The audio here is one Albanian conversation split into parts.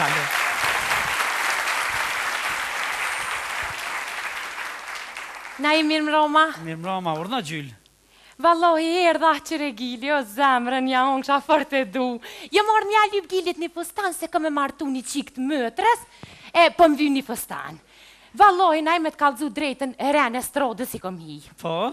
Kalo. Na i mirë mroma? Mirë mroma, urna gjyllë. Vallohi erdha qëre Gili, o zemrën ja unë ksha fort e du. Jo morë mja lyp Gilit një fustan se këm e martu një qikt mëtërës, po më vy një fustan. Vallohi na i me t'kallzu drejtën rene strodës i kom hi. Po?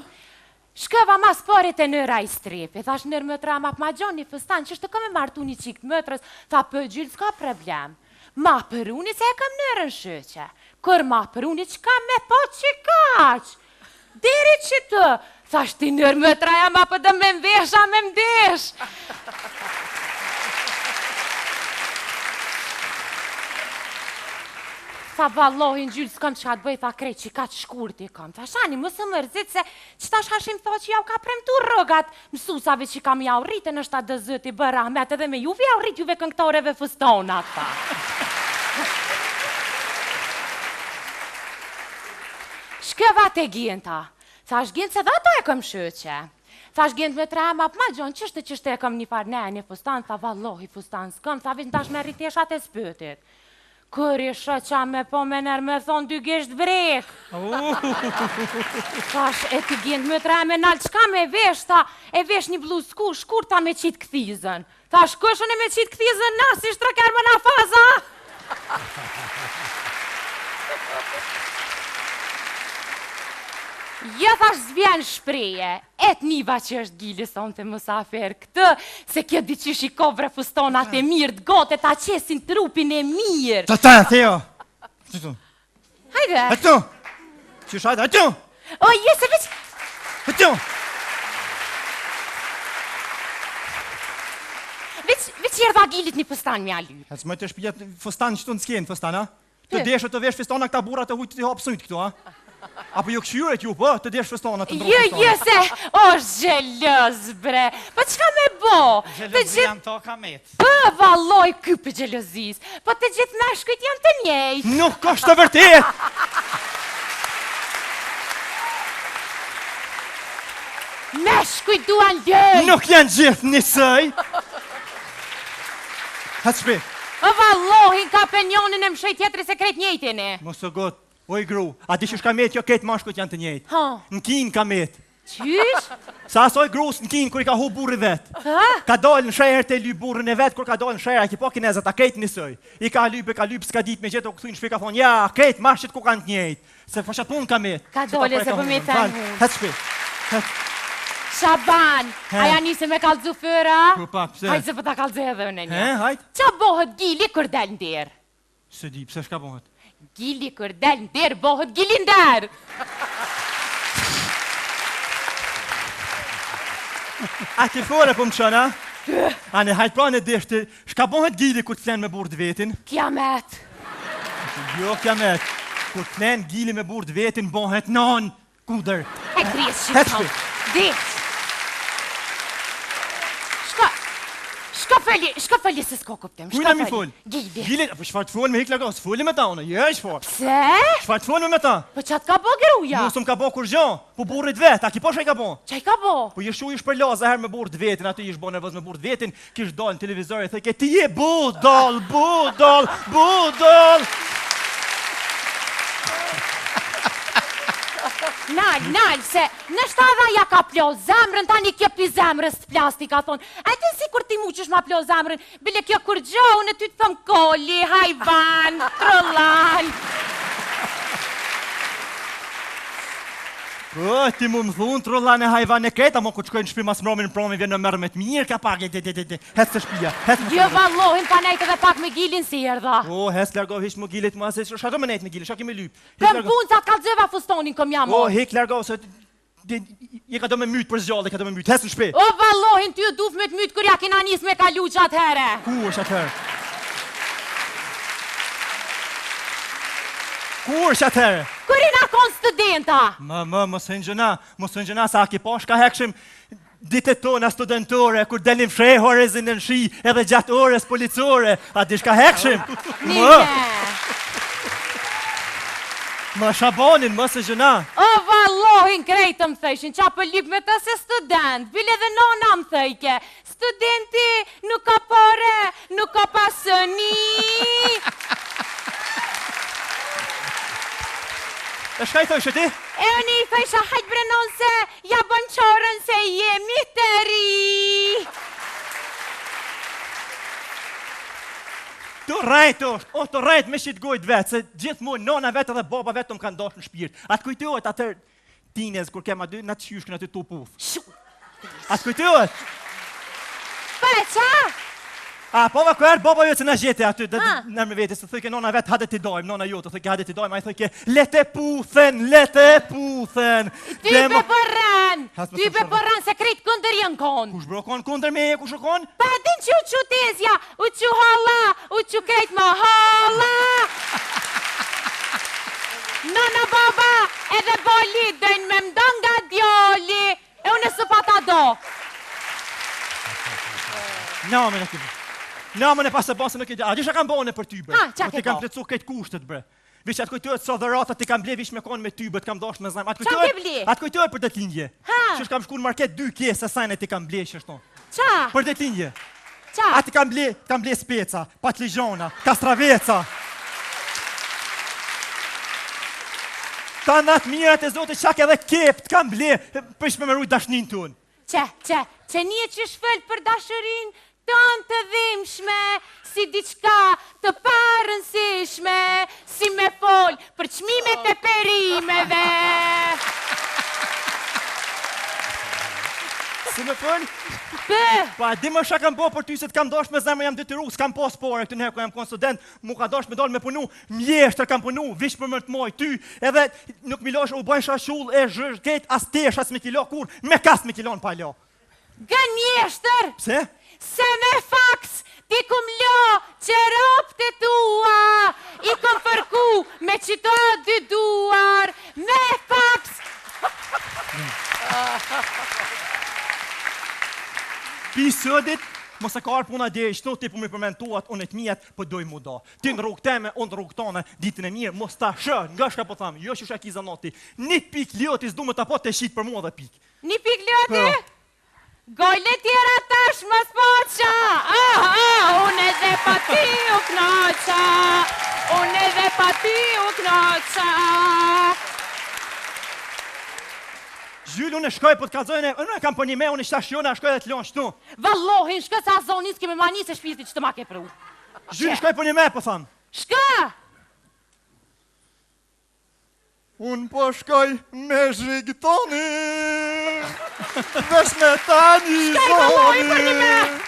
Shkëva mas parit e nëra i strepi, thash nër mëtra ma pëma gjon një fustan, që shtë këm e martu një qikt mëtërës, tha për gjyllë s'ka problem. Ma për uni se e kam nërën shëqe, kër ma për uni që kam me po që kaq. Deri që të, thash ti nërë më traja ma për dëm me mvesha me mdesh. Tha vallohin gjyllë s'kam që ka të bëj, tha krejt që ka të shkurti kam. Tha shani, mësë mërzit se që ta shashim tha që jau ka premtu rëgat mësusave që kam jau rritën është ta dëzët i bërë Ahmet edhe me juve jau rrit juve këngëtoreve fustonat, tha. Shkëva te gjenta. Thash gjent se dhe ato e këm shëqe. Thash gjent me tre ma pëma gjonë, qështë e këm një farne, një fustan, tha vallohi fustan s'këm, tha vishë ndash me rriteshat e spëtit. Kër i shëqa me po me nërë me thonë dy gesht brek. Thash e ti gjent me tre me nalë, qka me vesh, tha e vesh një bluz shkur ta me qitë këthizën. Thash këshën e me qitë këthizën na, si shtërker më na faza. Ja thash zvjen shpreje, et niva që është Gili son të mësafer këtë, se kjo diqysh i kovre fustonat e mirë, t'gote ta qesin trupin e mirë. Ta, Theo! Qëtu? Hajde! Hajtu! Qysh hajde, hajtu! O, jesë veç... Hajtu! Veç jerdha Gilit një fustan mja lyp. Hëtë më të shpijet fustan që të në s'kenë fustan, a? Të deshë të vesh fustana këta burat të hujtë të hapë sëjtë këtu, a? Apo jo këshyret ju, po, të desh fustana të ndronë fustana. Jese, o gjelëz, bre. Po qka me bo? Gjelëzi janë to kamet. Po, valloj, këpë gjelëzis. Po të gjithë meshkujt janë të njejt. Nuk është të vërtet! Meshkujt duan ljëj. Nuk janë gjithë njësëj! Hëtë shpi. O vallohin ka penionin e mshej tjetëri se krejt njejtini. Mos të gotë. Oj gru, a di që shkamet jo ketë mashkut janë të njejtë. Ha? Në kinë kamet. Qysh? Sa asoj grus në kinë kër i ka hu burri vetë. Ha? Ka dollë në shërë të ly burrin e vetë, kër ka dollë në shërë, a ki po kinezat, a ketë njësoj. I ka lypë, s'ka dit me gjithë o këthuj në shpi ka thonë, ja, ketë mashqit ku kanë të njejtë. Se fëshat pun kamet. Ka dollë se për me të në Hëtë shpi. Shaban, aja njëse me kalëzu fëra? Po pak, pse? Hajtë se për ta kalëzu edhe në një. Hajtë? Qa bohët Gili kër del ndirë? Se di, pse shka bohet? Gili kër del ndirë, bohët Gili ndirë. A ti fore po më qëna? A ne hajtë pra në deshte, shka bohet Gili kër të flenë me burë të vetin? Kiamet. Jo, kiamet. Kër të flenë Gili me burë të vetin, bohet non, kuder. E kries shqipë. Desh. Shka fëlli se s'ko kuptim. Kujna mi full? Gili. Gili, po shfar të full me hik lagos, fulli me ta unë, shfar. Pse? Shfar të full me ta? Po qatë ka bo gruja? Musëm ka bo kur gjo, po burrit vet, a ki po shaj ka bo? Qaj ka bo? Po jeshu ish për laza her me burrit vetin, aty ish bo nervoz me burrit vetin, kish dal në televizor e thëke, ti je budal. Nal, se në shtadha ja ka plo zemrën, tani kjo pi zemrës të plastik, ka thonë. A ti si kur ti mu qësh ma plo zemrën, bile kjo kur gjohën e ty të thëmë koli, hajvan, trollan. Po, ti mu më thunë trollan e hajvan e kreta, mo ku të shkojnë në shpi mas mromin në promi vjenë në mërë me të mirë, ka pak, hes të shpia, hes më Jo vallohin pa nejtë edhe pak me Gilin si erdha. O, hes largoh hish më Gilit mua, se shka me nejtë me Gilit, shka kemi lyp. Këm punë sa t'ka dzëva fustonin këm jam. O, hik largoh, se je ka do me mytë për zgjallë, ka do me mytë, hes në shpi. O vallohin ty duf me t'mytë kër ja kina njës me kalu qatë here. Ku është atëherë? Kur është atëherë? Kër i na kon studenta. Mos hëngjëna, sa ki po shka hekshim ditët tona studentore, kur delim frehorezin në shi edhe gjatë ores policore, a di shka hekshim? Më shabonin, mos hëngjëna. O vallohin krejtë më thëshin, qa për lyp me të se student, bile dhe nona më thëjke, studenti nuk ka pare, nuk ka pasëni, shka i thojshë ti? E unë i thojshë hajtë brenon se ja bën qorën se jemi të ri. Të rajt është, të rajt me shqit gojt vetë, se gjithmonë nona vetë dhe baba vetë më kanë dashur në shpirt. Atë kujtohet atër tinez, kur kem aty, në të qyshkën aty të puf. Atë kujtohet? Pa, qa? A, pova kërë, baba jo që në gjete aty, në me vete, se thëjke nona vetë hade t'i dojmë, nona jo të thëjke hade t'i dojmë, a i thëjke, lete puthen. Type përran, se krejt këndër jën konë. Kush bro konë këndër me e, kush o konë? Pa, din që u që tezja, u që hala, u që krejt ma hala. Nona baba, edhe boli, dojnë me mdo nga djoli, e unë së pata do. Namën e këtë. Namën e pasë basë nuk e a gjitha kam bone për ty, bre. Qa ke ti kam plecu këtë kushtet, bre. Vish atë kujtohet sa dhëratat ti kam ble vish me konë me ty, bre, t'kam dash me zajmë. Qa ke ble? Atë kujtohet për detlindje. Ha? Që kam shku në market 2 kese sajnë e ti kam ble shështon. Qa? Për detlindje. Qa? Atë kam ble speca, patligjona, kastraveca. Ta natë mirat e zote qak edhe kep, t'kam ble, për shme me rujt dashnin t'un. Që një që shfëll për dashërin tonë të dhimshme, si diçka të parënsishme, si me fol për çmimet e perimeve. Si me fol? Pa, di më shka kam bo për ty se t'kam dosh me zemër jam detyru, s'kam pos pore këtë njëherë ku jam kon student, mu ka dosh me dollë me punu, mjeshtër kam punu, vish për më të moj, ty, edhe nuk mi losh u bojnë shashull e zhërket, as tesh, as me kilo kur, me kas me kilon pa lo. Gën mjeshtër! Pse? Se me faks, ti kum lo që ropë të tua, i kum fërku me qito 2 duar, me faks! Pisëdit, mos e ka arë puna dhe, shto ti për më përmentuat, unë e të mijet, për doj mu da. Ti në rrugë teme, unë në rrugë tone, ditën e mirë, mos ta shë, nga shka po thamë, jo që shaki zanoti, një pik lioti s'du më të po të shqit për mua dhe pik. Një pik lioti? Gojle tjera tash më s'poqa, unë edhe pa ti u knoqa, unë edhe pa ti u knoqa. Zhyllë, unë e shkoj për të kalzojnë, unë e kam për një me, unë e shtashjone, a shkoj dhe të lonë shtu. Vallohin, shka sa zonis keme mani se shpirtit që të ma ke pru. Zhyllë, shkoj për një me, po thamë. Shka? Unë po shkoj me zhigtoni, vesh me tani Shkaj vallohin për një me!